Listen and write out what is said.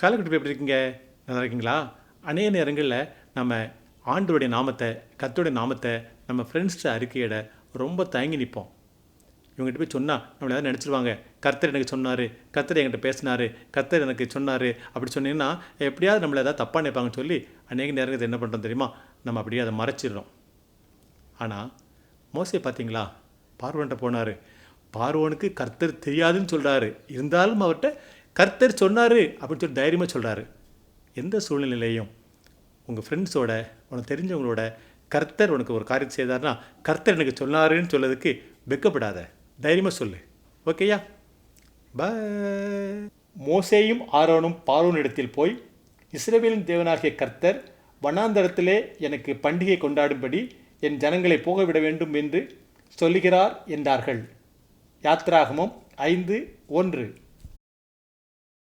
காலகட்டம் எப்படி இருக்கீங்க? நல்லா இருக்கீங்களா? அநேக நேரங்களில் நம்ம ஆண்டவருடைய நாமத்தை, கர்த்தருடைய நாமத்தை நம்ம ஃப்ரெண்ட்ஸ்கிட்ட அறிக்கையிட ரொம்ப தயங்கி நிற்போம். இவங்ககிட்ட போய் சொன்னால் நம்மளை எதாவது நினச்சிருவாங்க. கர்த்தர் எனக்கு சொன்னார், கர்த்தர் என்கிட்ட பேசினார், கர்த்தர் எனக்கு சொன்னார் அப்படி சொன்னீங்கன்னா எப்படியாவது நம்மளை ஏதாவது தப்பாக நினைப்பாங்கன்னு சொல்லி அநேக நேரங்கள் என்ன பண்ணுறோம் தெரியுமா? நம்ம அப்படியே அதை மறைச்சிடுறோம். ஆனால் மோசே பார்த்தீங்களா? பார்வோன்ட்ட போனார். பார்வோனுக்கு கர்த்தர் தெரியாதுன்னு சொல்கிறாரு. இருந்தாலும் அவர்கிட்ட கர்த்தர் சொன்னார் அப்படின்னு சொல்லி தைரியமாக சொல்கிறாரு. எந்த சூழ்நிலையிலையும் உங்கள் ஃப்ரெண்ட்ஸோட, உனக்கு தெரிஞ்சவங்களோட கர்த்தர் உனக்கு ஒரு காரியத்தை செய்தார்னா கர்த்தர் எனக்கு சொன்னாருன்னு சொல்லதுக்கு வெக்கப்படாத, தைரியமாக சொல்லு. ஓகேயா? பாய். மோசேயும் ஆரோனும் பார்வோனிடத்தில் போய், இஸ்ரவேலின் தேவனாகிய கர்த்தர் வனாந்தரத்திலே எனக்கு பண்டிகை கொண்டாடும்படி என் ஜனங்களை போகவிட வேண்டும் என்று சொல்லுகிறார் என்றார்கள். யாத்ராகமம் 5:1.